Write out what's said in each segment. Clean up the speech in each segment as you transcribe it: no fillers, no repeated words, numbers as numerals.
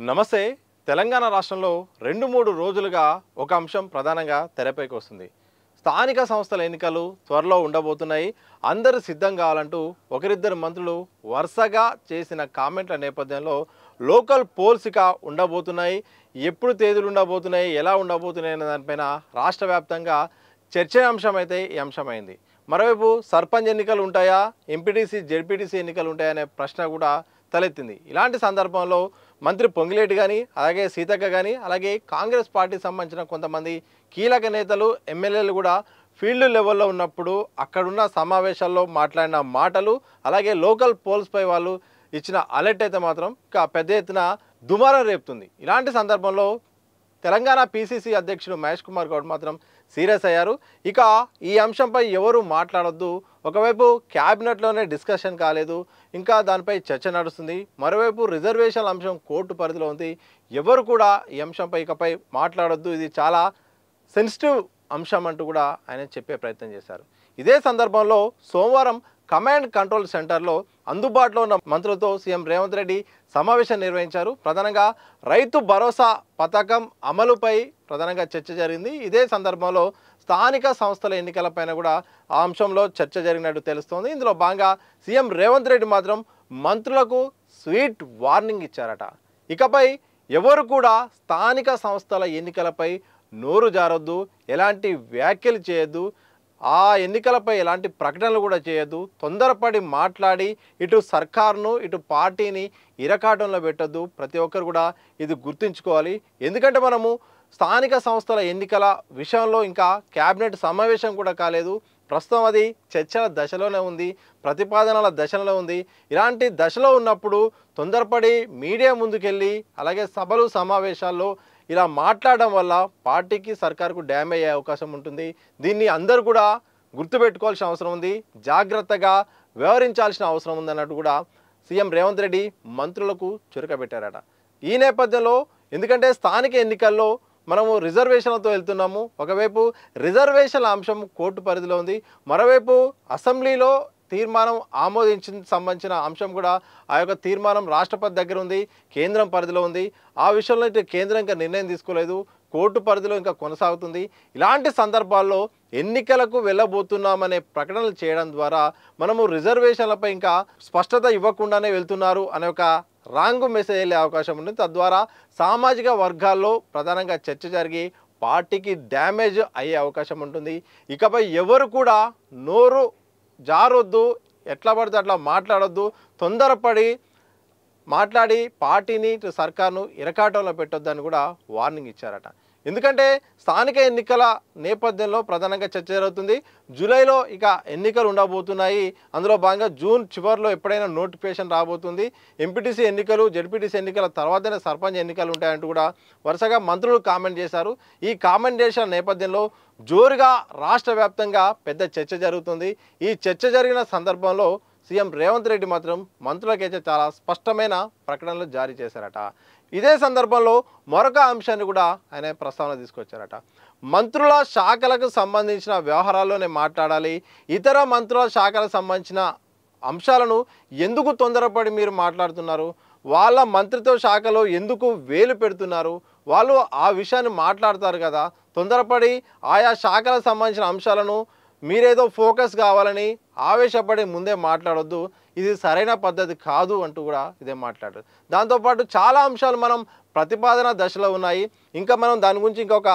నమస్తే. తెలంగాణ రాష్ట్రంలో 2-3 రోజులుగా ఒక అంశం ప్రధానంగా తెరపైకి వస్తుంది. స్థానిక సంస్థల ఎన్నికలు త్వరలో ఉండబోతున్నాయి. అందరూ సిద్ధం కావాలంటూ ఒకరిద్దరు మంత్రులు వరుసగా చేసిన కామెంట్ల నేపథ్యంలో లోకల్ పోల్స్ ఇక ఉండబోతున్నాయి. ఎప్పుడు తేదీలు ఉండబోతున్నాయి, ఎలా ఉండబోతున్నాయి అనే దానిపైన రాష్ట్ర వ్యాప్తంగా చర్చనీయాంశం అయితే ఈ అంశమైంది. మరోవైపు సర్పంచ్ ఎన్నికలు ఉంటాయా, ఎంపీటీసీ జెడ్పీటీసీ ఎన్నికలు ఉంటాయా అనే ప్రశ్న కూడా తలెత్తింది. ఇలాంటి సందర్భంలో మంత్రి పొంగిలేటి కానీ, అలాగే సీతక్క కానీ, అలాగే కాంగ్రెస్ పార్టీకి సంబంధించిన కొంతమంది కీలక నేతలు ఎమ్మెల్యేలు కూడా ఫీల్డ్ లెవెల్లో ఉన్నప్పుడు అక్కడున్న సమావేశాల్లో మాట్లాడిన మాటలు, అలాగే లోకల్ పోల్స్పై వాళ్ళు ఇచ్చిన అలర్ట్ అయితే మాత్రం ఇంకా పెద్ద ఎత్తున దుమారం రేపుతుంది. ఇలాంటి సందర్భంలో తెలంగాణ పీసీసీ అధ్యక్షుడు మహేష్ కుమార్ గౌడ్ మాత్రం సీరియస్ అయ్యారు. ఇక ఈ అంశంపై ఎవరు మాట్లాడొద్దు. ఒకవైపు క్యాబినెట్లోనే డిస్కషన్ కాలేదు, ఇంకా దానిపై చర్చ నడుస్తుంది. మరోవైపు రిజర్వేషన్ల అంశం కోర్టు పరిధిలో ఉంది. ఎవరు కూడా ఈ అంశంపై ఇకపై మాట్లాడొద్దు, ఇది చాలా సెన్సిటివ్ అంశం అంటూ కూడా ఆయన చెప్పే ప్రయత్నం చేశారు. ఇదే సందర్భంలో సోమవారం కమాండ్ కంట్రోల్ సెంటర్లో అందుబాటులో ఉన్న మంత్రులతో సీఎం రేవంత్ రెడ్డి సమావేశం నిర్వహించారు. ప్రధానంగా రైతు భరోసా పథకం అమలుపై ప్రధానంగా చర్చ జరిగింది. ఇదే సందర్భంలో స్థానిక సంస్థల ఎన్నికలపైన కూడా ఆ అంశంలో చర్చ జరిగినట్టు తెలుస్తోంది. ఇందులో భాగంగా సీఎం రేవంత్ రెడ్డి మాత్రం మంత్రులకు స్వీట్ వార్నింగ్ ఇచ్చారట. ఇకపై ఎవరు కూడా స్థానిక సంస్థల ఎన్నికలపై నోరు జారొద్దు, ఎలాంటి వ్యాఖ్యలు చేయొద్దు, ఆ ఎన్నికలపై ఎలాంటి ప్రకటనలు కూడా చేయొద్దు, తొందరపడి మాట్లాడి ఇటు సర్కార్ను ఇటు పార్టీని ఇరకాటంలో పెట్టొద్దు. ప్రతి ఒక్కరు కూడా ఇది గుర్తుంచుకోవాలి. ఎందుకంటే మనము స్థానిక సంస్థల ఎన్నికల విషయంలో ఇంకా క్యాబినెట్ సమావేశం కూడా కాలేదు. ప్రస్తుతం అది చర్చల దశలోనే ఉంది, ప్రతిపాదనల దశలో ఉంది. ఇలాంటి దశలో ఉన్నప్పుడు తొందరపడి మీడియా ముందుకెళ్ళి అలాగే సభలు సమావేశాల్లో ఇలా మాట్లాడడం వల్ల పార్టీకి సర్కారుకు డ్యామేజ్ అయ్యే అవకాశం ఉంటుంది. దీన్ని అందరూ కూడా గుర్తుపెట్టుకోవాల్సిన అవసరం ఉంది, జాగ్రత్తగా వ్యవహరించాల్సిన అవసరం ఉందన్నట్టు కూడా సీఎం రేవంత్ రెడ్డి మంత్రులకు చురకబెట్టారట. ఈ నేపథ్యంలో ఎందుకంటే స్థానిక ఎన్నికల్లో మనము రిజర్వేషన్లతో వెళ్తున్నాము. ఒకవైపు రిజర్వేషన్ల అంశం కోర్టు పరిధిలో ఉంది, మరోవైపు అసెంబ్లీలో తీర్మానం ఆమోదించిన సంబంధించిన అంశం కూడా ఆ యొక్క తీర్మానం రాష్ట్రపతి దగ్గర ఉంది, కేంద్రం పరిధిలో ఉంది. ఆ విషయంలో అయితే కేంద్రం ఇంకా నిర్ణయం తీసుకోలేదు, కోర్టు పరిధిలో ఇంకా కొనసాగుతుంది. ఇలాంటి సందర్భాల్లో ఎన్నికలకు వెళ్ళబోతున్నామనే ప్రకటనలు చేయడం ద్వారా మనము రిజర్వేషన్లపై ఇంకా స్పష్టత ఇవ్వకుండానే వెళ్తున్నారు అనే ఒక రాంగ్ మెసేజ్ వెళ్ళే అవకాశం ఉంటుంది. తద్వారా సామాజిక వర్గాల్లో ప్రధానంగా చర్చ జరిగి పార్టీకి డ్యామేజ్ అయ్యే అవకాశం ఉంటుంది. ఇకపై ఎవరు కూడా నోరు జారొద్దు, ఎట్లా పడితే అట్లా మాట్లాడొద్దు, తొందరపడి మాట్లాడి పార్టీని సర్కార్ను ఇరకాటంలో పెట్టొద్దని కూడా వార్నింగ్ ఇచ్చారట. ఎందుకంటే స్థానిక ఎన్నికల నేపథ్యంలో ప్రధానంగా చర్చ జరుగుతుంది. జూలైలో ఇక ఎన్నికలు ఉండబోతున్నాయి. అందులో భాగంగా జూన్ చివరిలో ఎప్పుడైనా నోటిఫికేషన్ రాబోతుంది. ఎంపీటీసీ ఎన్నికలు జెడ్పీటీసీ ఎన్నికల తర్వాతనే సర్పంచ్ ఎన్నికలు ఉంటాయంటూ కూడా వరుసగా మంత్రులు కామెంట్ చేశారు. ఈ కామెంట్ చేసిన నేపథ్యంలో జోరుగా రాష్ట్ర వ్యాప్తంగా పెద్ద చర్చ జరుగుతుంది. ఈ చర్చ జరిగిన సందర్భంలో సీఎం రేవంత్ రెడ్డి మాత్రం మంత్రులకైతే చాలా స్పష్టమైన ప్రకటనలు జారీ చేశారట. ఇదే సందర్భంలో మరొక అంశాన్ని కూడా ఆయన ప్రస్తావన తీసుకొచ్చారట. మంత్రుల శాఖలకు సంబంధించిన వ్యవహారాల్లోనే మాట్లాడాలి, ఇతర మంత్రుల శాఖలకు సంబంధించిన అంశాలను ఎందుకు తొందరపడి మీరు మాట్లాడుతున్నారు, వాళ్ళ మంత్రిత్వ శాఖలో ఎందుకు వేలు పెడుతున్నారు, వాళ్ళు ఆ విషయాన్ని మాట్లాడతారు కదా, తొందరపడి ఆయా శాఖలకు సంబంధించిన అంశాలను మీరేదో ఫోకస్ కావాలని ఆవేశపడి ముందే మాట్లాడొద్దు, ఇది సరైన పద్ధతి కాదు అంటూ కూడా ఇదే మాట్లాడారు. దాంతోపాటు చాలా అంశాలు మనం ప్రతిపాదన దశలో ఉన్నాయి, ఇంకా మనం దాని గురించి ఇంకొక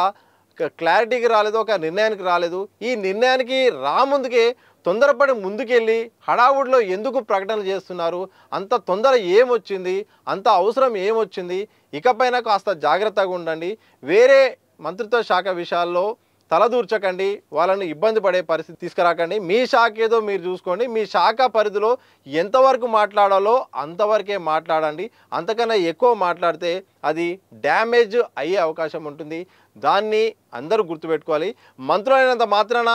క్లారిటీకి రాలేదు, ఒక నిర్ణయానికి రాలేదు. ఈ నిర్ణయానికి రాముందుకే తొందరపడి ముందుకెళ్ళి హడావుడిలో ఎందుకు ప్రకటనలు చేస్తున్నారు, అంత తొందర ఏమొచ్చింది, అంత అవసరం ఏమొచ్చింది, ఇకపైన కాస్త జాగ్రత్తగా ఉండండి, వేరే మంత్రిత్వ శాఖ విషయాల్లో తలదూర్చకండి, వాళ్ళని ఇబ్బంది పడే పరిస్థితి తీసుకురాకండి, మీ శాఖ ఏదో మీరు చూసుకోండి, మీ శాఖ పరిధిలో ఎంతవరకు మాట్లాడాలో అంతవరకే మాట్లాడండి, అంతకన్నా ఎక్కువ మాట్లాడితే అది డ్యామేజ్ అయ్యే అవకాశం ఉంటుంది. దాన్ని అందరూ గుర్తుపెట్టుకోవాలి. మంత్రులైనంత మాత్రాన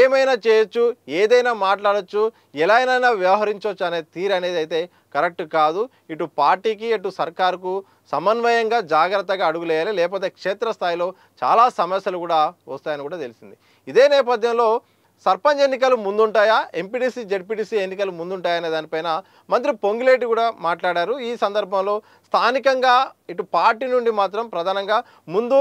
ఏమైనా చేయొచ్చు, ఏదైనా మాట్లాడచ్చు, ఎలా అయినా వ్యవహరించవచ్చు అనే తీరు అనేది అయితే కరెక్ట్ కాదు. ఇటు పార్టీకి ఇటు సర్కారుకు సమన్వయంగా జాగ్రత్తగా అడుగులేయాలి, లేకపోతే క్షేత్రస్థాయిలో చాలా సమస్యలు కూడా వస్తాయని కూడా తెలిసింది. ఇదే నేపథ్యంలో సర్పంచ్ ఎన్నికలు ముందుంటాయా, ఎంపీటీసీ జెడ్పీటీసీ ఎన్నికలు ముందుంటాయా అనే దానిపైన మంత్రి పొంగులేటి కూడా మాట్లాడారు. ఈ సందర్భంలో స్థానికంగా ఇటు పార్టీ నుండి మాత్రం ప్రధానంగా ముందు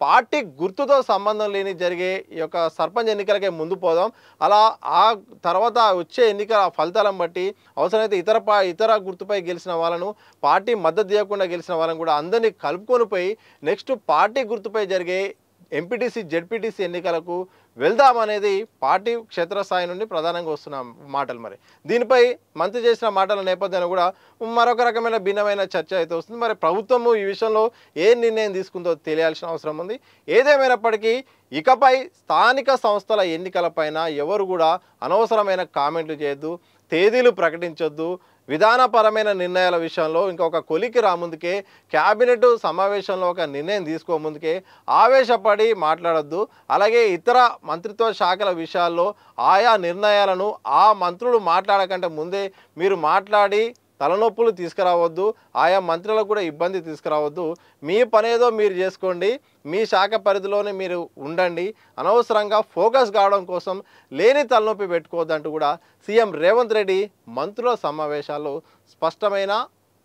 పార్టీ గుర్తుతో సంబంధం లేని జరిగే ఈ యొక్క సర్పంచ్ ఎన్నికలకే ముందు పోదాం, అలా ఆ తర్వాత వచ్చే ఎన్నికల ఫలితాలను బట్టి అవసరమైతే ఇతర గుర్తుపై గెలిచిన వాళ్ళను, పార్టీ మద్దతు ఇవ్వకుండా గెలిచిన వాళ్ళని కూడా అందరినీ కలుపుకొని పోయి నెక్స్ట్ పార్టీ గుర్తుపై జరిగే ఎంపీటీసీ జెడ్పీటీసీ ఎన్నికలకు వెళ్దామనేది పార్టీ క్షేత్రస్థాయి నుండి ప్రధానంగా వస్తున్న మాటలు. మరి దీనిపై మంత్రి చేసిన మాటల నేపథ్యంలో కూడా మరొక రకమైన భిన్నమైన చర్చ అయితే వస్తుంది. మరి ప్రభుత్వము ఈ విషయంలో ఏ నిర్ణయం తీసుకుందో తెలియాల్సిన అవసరం ఉంది. ఏదేమైనప్పటికీ ఇకపై స్థానిక సంస్థల ఎన్నికలపైన ఎవరు కూడా అనవసరమైన కామెంట్లు చేయొద్దు, తేదీలు ప్రకటించొద్దు, విధానపరమైన నిర్ణయాల విషయంలో ఇంకొక కొలికి రాముందుకే, క్యాబినెట్ సమావేశంలో ఒక నిర్ణయం తీసుకోముందుకే ఆవేశపడి మాట్లాడొద్దు. అలాగే ఇతర మంత్రిత్వ శాఖల విషయాల్లో ఆయా నిర్ణయాలను ఆ మంత్రులు మాట్లాడకంటే ముందే మీరు మాట్లాడి తలనొప్పులు తీసుకురావద్దు, ఆయా మంత్రులకు కూడా ఇబ్బంది తీసుకురావద్దు. మీ పనేదో మీరు చేసుకోండి, మీ శాఖ పరిధిలోనే మీరు ఉండండి, అనవసరంగా ఫోకస్ కావడం కోసం లేని తలనొప్పి పెట్టుకోవద్దంటూ కూడా సీఎం రేవంత్ రెడ్డి మంత్రుల సమావేశాల్లో స్పష్టమైన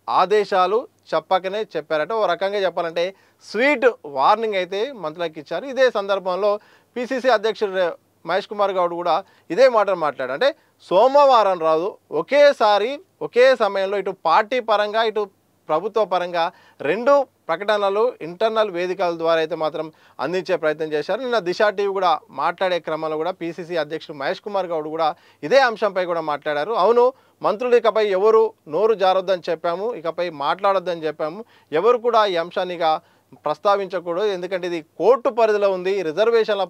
ఆదేశాలు చెప్పకనే చెప్పారట. ఓ రకంగా చెప్పాలంటే స్వీట్ వార్నింగ్ అయితే మంత్రులకు ఇచ్చారు. ఇదే సందర్భంలో పిసిసి అధ్యక్షుడు మహేష్ కుమార్ గౌడ్ కూడా ఇదే మాటలు మాట్లాడారు. అంటే సోమవారం రాదు ఒకేసారి ఒకే సమయంలో ఇటు పార్టీ పరంగా ఇటు ప్రభుత్వ పరంగా రెండు ప్రకటనలు ఇంటర్నల్ వేదికల ద్వారా అయితే మాత్రం అందించే ప్రయత్నం చేశారు. నిన్న దిశ టీవీ కూడా మాట్లాడే క్రమంలో కూడా పిసిసి అధ్యక్షుడు మహేష్ కుమార్ గౌడ్ కూడా ఇదే అంశంపై కూడా మాట్లాడారు. అవును, మంత్రులు ఇకపై ఎవరు నోరు జారొద్దని చెప్పాము, ఇకపై మాట్లాడొద్దని చెప్పాము, ఎవరు కూడా ఈ అంశాన్ని ప్రస్తావించకూడదు, ఎందుకంటే ఇది కోర్టు పరిధిలో ఉంది, రిజర్వేషన్ల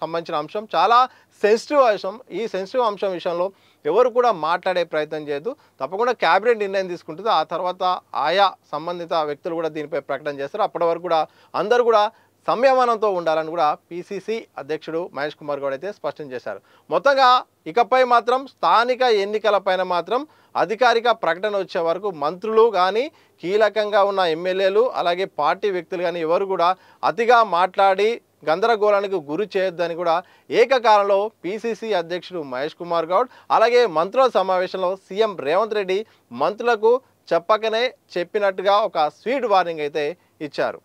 సంబంధించిన అంశం, చాలా సెన్సిటివ్ అంశం. ఈ సెన్సిటివ్ అంశం విషయంలో ఎవరు కూడా మాట్లాడే ప్రయత్నం చేయదు. తప్పకుండా క్యాబినెట్ నిర్ణయం తీసుకుంటుంది, ఆ తర్వాత ఆయా సంబంధిత వ్యక్తులు కూడా దీనిపై ప్రకటన చేస్తారు. అప్పటి వరకు కూడా అందరూ కూడా సంయమనంతో ఉండాలని కూడా పిసిసి అధ్యక్షుడు మహేష్ కుమార్ గౌడ్ అయితే స్పష్టం చేశారు. మొత్తంగా ఇకపై మాత్రం స్థానిక ఎన్నికలపైన మాత్రం అధికారిక ప్రకటన వచ్చే వరకు మంత్రులు కానీ, కీలకంగా ఉన్న ఎమ్మెల్యేలు, అలాగే పార్టీ వ్యక్తులు కానీ ఎవరు కూడా అతిగా మాట్లాడి గందరగోళానికి గురి చేయొద్దని కూడా ఏకకాలంలో పిసిసి అధ్యక్షుడు మహేష్ కుమార్ గౌడ్, అలాగే మంత్రుల సమావేశంలో సీఎం రేవంత్ రెడ్డి మంత్రులకు చెప్పకనే చెప్పినట్టుగా ఒక స్వీట్ వార్నింగ్ అయితే ఇచ్చారు.